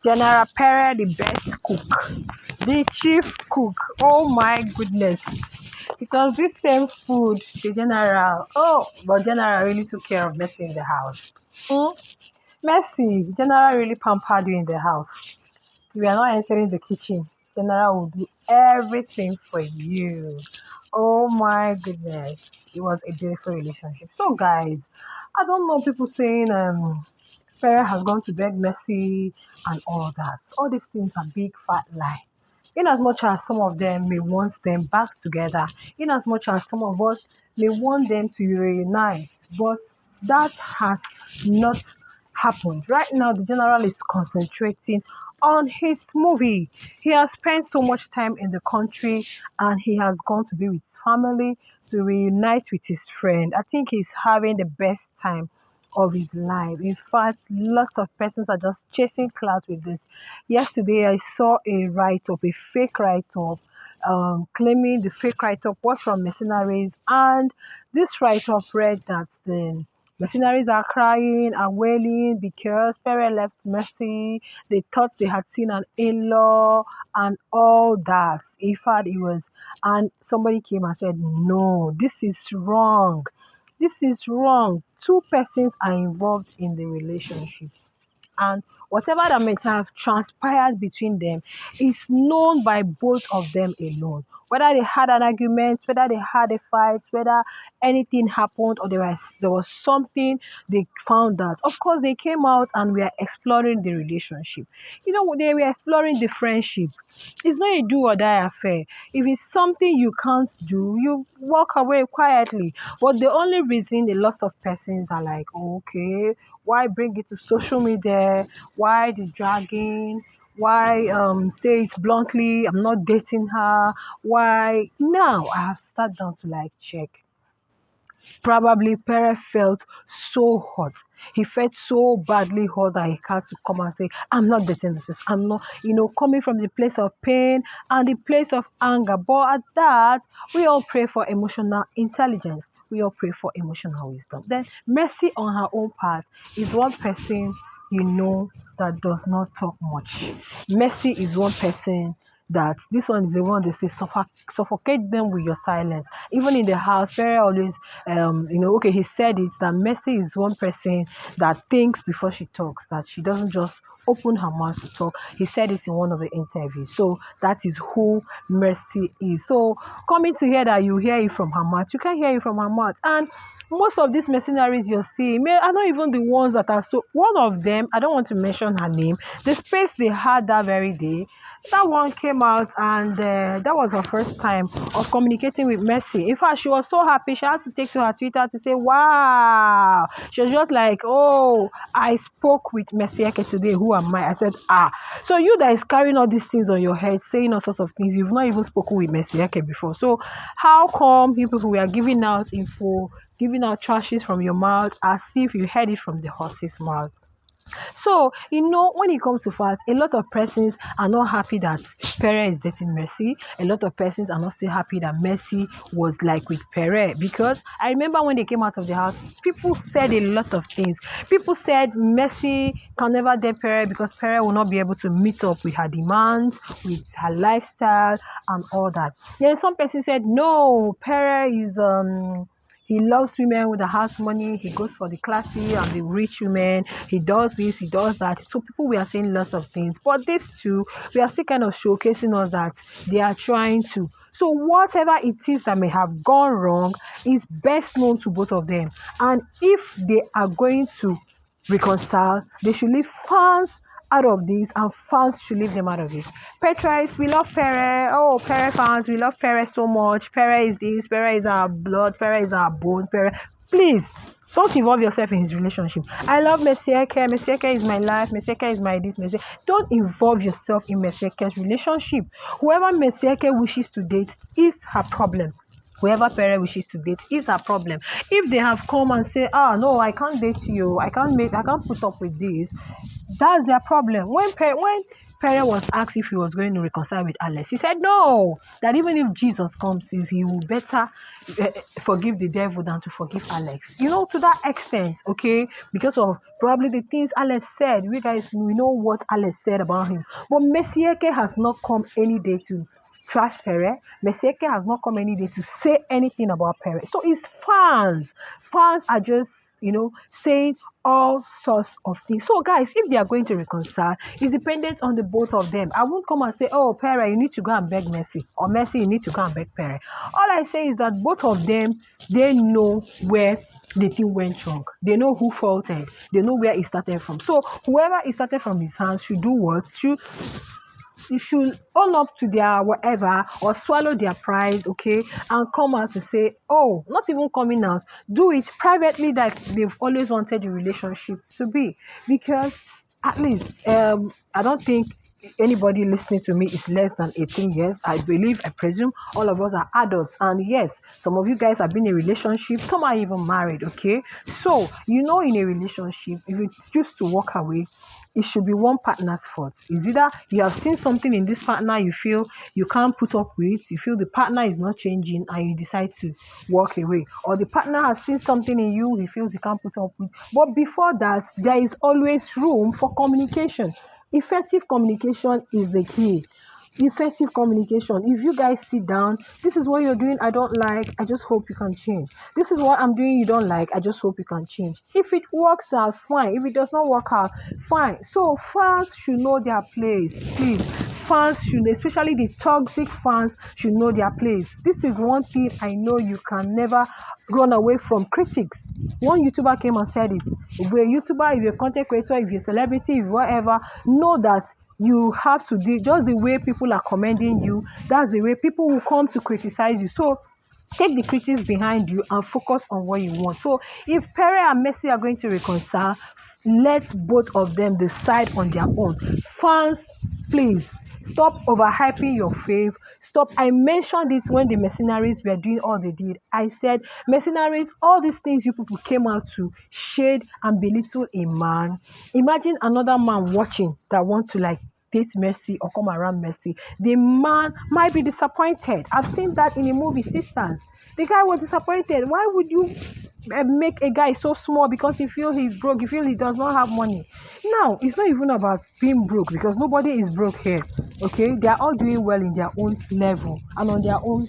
General Pere, the best cook, the chief cook. Oh my goodness. Because this same food, the general, oh, but general really took care of Messi in the house. Hmm? Messi, general really pampered you in the house. You are not entering the kitchen. General will do everything for you. Oh my goodness. It was a beautiful relationship. So guys, I don't know people saying Pere has gone to bed messy and all that. All these things are big fat lie. In as much as some of them may want them back together, in as much as some of us may want them to reunite, but that has not happened. Right now, the general is concentrating on his movie. He has spent so much time in the country and he has gone to be with his family to reunite with his friend. I think he's having the best time of his life. In fact, lots of persons are just chasing clout with this. Yesterday, I saw a write up, a fake write up, claiming the fake write up was from mercenaries, and this write up read that the mercenaries are crying and wailing because Pere left Mercy. They thought they had seen an in law and all that. In fact, it was, and somebody came and said, no, this is wrong. This is wrong. Two persons are involved in the relationship, and whatever that may have transpired between them is known by both of them alone. Whether they had an argument, whether they had a fight, whether anything happened or there was something they found out. Of course, they came out and we are exploring the relationship. They were exploring the friendship. It's not a do or die affair. If it's something you can't do, you walk away quietly. But the only reason a lot of persons are like, okay, why bring it to social media? Why the dragging? Why say it bluntly? I'm not dating her. Why now? I have sat down to like check. Probably Pere felt so hot. He felt so badly hurt that he had to come and say, I'm not dating this. I'm not, coming from the place of pain and the place of anger. But at that, we all pray for emotional intelligence. We all pray for emotional wisdom. Then Mercy on her own part is one person that does not talk much. Mercy is one person that this one is the one they say suffocate them with your silence. Even in the house, Perry always okay, he said it that Mercy is one person that thinks before she talks, that she doesn't just open her mouth to talk. He said it in one of the interviews. So that is who Mercy is. So coming to hear that you hear it from her mouth, you can hear it from her mouth. And most of these mercenaries you're seeing are not even the ones that are so. One of them, I don't want to mention her name, the space they had that very day, that one came out and that was her first time of communicating with Mercy. In fact, she was so happy she had to take to her Twitter to say, wow. She was just like, oh, I spoke with Mercy Eke today. Who am I? I said, so you that is carrying all these things on your head, saying all sorts of things, you've not even spoken with Mercy Eke before. So how come you people are giving out info, giving out trashes from your mouth as if you heard it from the horse's mouth? So, when it comes to facts, a lot of persons are not happy that Pere is dating Mercy. A lot of persons are not still happy that Mercy was like with Pere. Because I remember when they came out of the house, people said a lot of things. People said Mercy can never date Pere because Pere will not be able to meet up with her demands, with her lifestyle, and all that. Then some persons said, no, Pere is he loves women with the house money. He goes for the classy and the rich women. He does this, he does that. So people we are saying lots of things. But these two, we are still kind of showcasing us that they are trying to. So whatever it is that may have gone wrong is best known to both of them. And if they are going to reconcile, they should leave fans out of this and fans should leave them out of this. Petrites, we love Pere. Oh, Pere fans, we love Pere so much. Pere is this, Pere is our blood, Pere is our bone, Pere. Please, don't involve yourself in his relationship. I love Mesieke. Mesieke is my life. Mesieke is my this. Mesieke. Don't involve yourself in Mesieke's relationship. Whoever Mesieke wishes to date is her problem. whoever Pere wishes to date is a problem. If they have come and say, no, I can't date you, I can't put up with this, that's their problem. Pere was asked if he was going to reconcile with Alex, he said no, that even if Jesus comes, he will better forgive the devil than to forgive Alex. To that extent, okay, because of probably the things Alex said. We know what Alex said about him. But Messieke has not come any day to trash Pere. Messieke has not come any day to say anything about Pere. So it's fans. Fans are just, saying all sorts of things. So guys, if they are going to reconcile, it's dependent on the both of them. I won't come and say, oh, Pere, you need to go and beg Messi, or Messi, you need to go and beg Pere. All I say is that both of them, they know where the thing went wrong. They know who faulted. They know where it started from. So whoever it started from his hands should do what? You should own up to their whatever, or swallow their pride, okay, and come out to say, oh, not even coming out, do it privately, that they've always wanted the relationship to be. Because at least I don't think anybody listening to me is less than 18 years. I presume all of us are adults, and yes, some of you guys have been in a relationship, some are even married, okay. So in a relationship, if you choose to walk away, it should be one partner's fault. It's either you have seen something in this partner you feel you can't put up with, you feel the partner is not changing, and you decide to walk away, or the partner has seen something in you he feels he can't put up with. But before that, there is always room for communication. Effective communication is the key. Effective communication. If you guys sit down, this is what you're doing, I don't like, I just hope you can change. This is what I'm doing, you don't like, I just hope you can change. If it works out, fine. If it does not work out, fine. So fans should know their place, please. Fans should, especially the toxic fans, should know their place. This is one thing I know you can never run away from: critics. One YouTuber came and said it. If you're a YouTuber, if you're a content creator, if you're a celebrity, if whatever, know that you have to do just the way people are commending you. That's the way people will come to criticize you. So take the critics behind you and focus on what you want. So if Pere and Messi are going to reconcile, let both of them decide on their own. Fans, please stop overhyping your fave. Stop. I mentioned it when the mercenaries were doing all they did. I said, mercenaries, all these things you people came out to shade and belittle a man. Imagine another man watching that want to date Messi or come around Messi. The man might be disappointed. I've seen that in the movie Sisters. The guy was disappointed. Why would you make a guy so small because you feel he's broke, you feel he does not have money? Now, it's not even about being broke, because nobody is broke here, okay? They are all doing well in their own level and on their own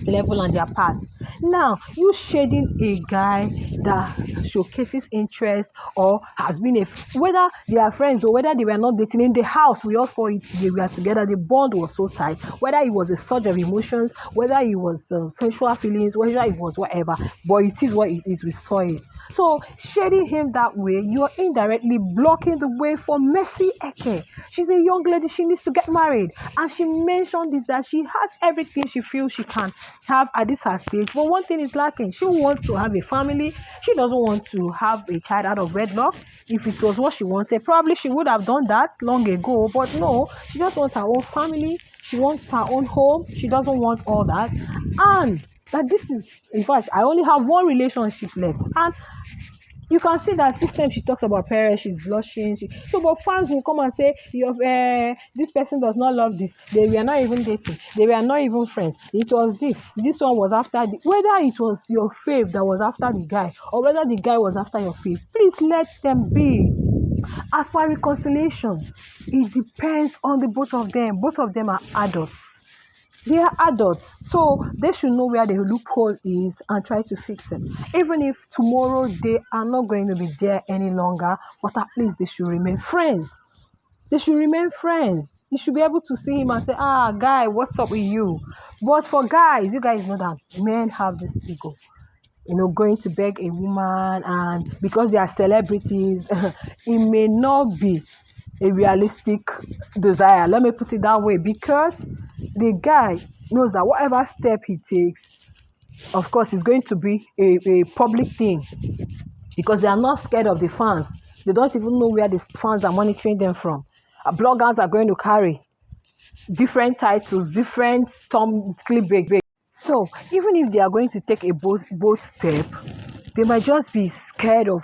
level and their path. Now, you shading a guy that showcases interest or has been whether they are friends or whether they were not dating, in the house, we all saw it, they were together, the bond was so tight, whether it was a surge of emotions, whether it was sensual feelings, whether it was whatever, but it is what it is, we saw it. So shading him that way, you are indirectly blocking the way for Messi Eke. She's a young lady, she needs to get married, and she mentioned it that she has everything she feels she can have at this her stage, but one thing is lacking: she wants to have a family. She doesn't want to have a child out of wedlock. If it was what she wanted, probably she would have done that long ago, but no, she just wants her own family, she wants her own home, she doesn't want all that. And that this is, in fact, I only have one relationship left, and you can see that this time she talks about Pere, she's blushing. But fans will come and say, this person does not love this. They were not even dating. They were not even friends. It was this. This one was after whether it was your fave that was after the guy, or whether the guy was after your fave. Please let them be. As for reconciliation, it depends on the both of them. Both of them are adults. They are adults, so they should know where the loophole is and try to fix it. Even if tomorrow they are not going to be there any longer, but at least they should remain friends. They should remain friends. You should be able to see him and say, guy, what's up with you? But for guys, you guys know that men have this ego. Going to beg a woman, and because they are celebrities, it may not be a realistic desire. Let me put it that way, because the guy knows that whatever step he takes, of course, is going to be a public thing, because they are not scared of the fans. They don't even know where the fans are monitoring them from. Bloggers are going to carry different titles, different clickbait. So even if they are going to take a bold step, they might just be scared of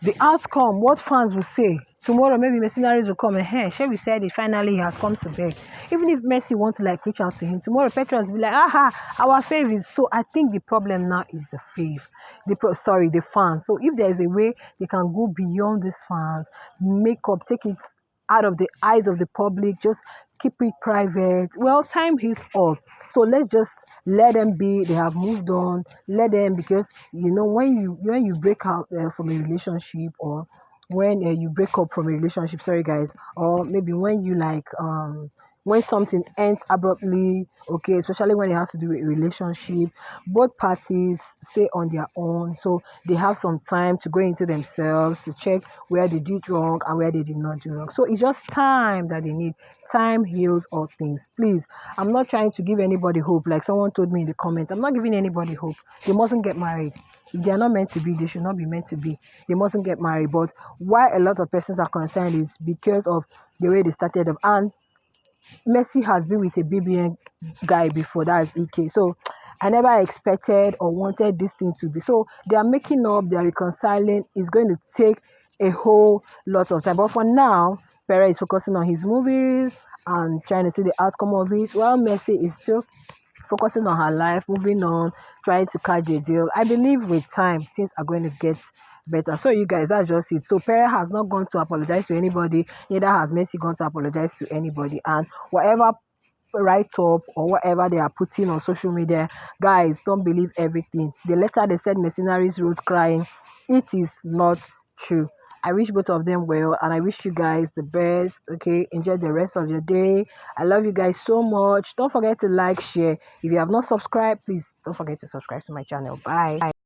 the outcome, what fans will say. Tomorrow, maybe mercenaries will come and hey, Chevy said it finally he has come to beg. Even if Messi wants to like reach out to him, tomorrow Petros will be like, aha, our fave is so. I think the problem now is the fave. The fans. So if there is a way they can go beyond these fans, make up, take it out of the eyes of the public, just keep it private. Well, time is up. So let's just let them be. They have moved on. Let them, because when you break out from a relationship, or when you break up from a relationship, sorry guys, or maybe when you when something ends abruptly, okay, especially when it has to do with a relationship, both parties stay on their own, so they have some time to go into themselves to check where they did wrong and where they did not do wrong. So it's just time that they need. Time heals all things. Please, I'm not trying to give anybody hope. Like someone told me in the comments, I'm not giving anybody hope. They mustn't get married. If they are not meant to be, they should not be meant to be. They mustn't get married. But why a lot of persons are concerned is because of the way they started off. And Messi has been with a BBN guy before, that's EK. So I never expected or wanted this thing to be. So they are making up, they are reconciling. It's going to take a whole lot of time. But for now, Pere is focusing on his movies and trying to see the outcome of it, while Messi is still focusing on her life, moving on, trying to catch a deal. I believe with time, things are going to get better. So, you guys, that's just it. So, Pere has not gone to apologize to anybody, neither has Messi gone to apologize to anybody. And whatever write up or whatever they are putting on social media, guys, don't believe everything. The letter they said mercenaries wrote crying, it is not true. I wish both of them well, and I wish you guys the best. Okay, enjoy the rest of your day. I love you guys so much. Don't forget to like, share. If you have not subscribed, please don't forget to subscribe to my channel. Bye.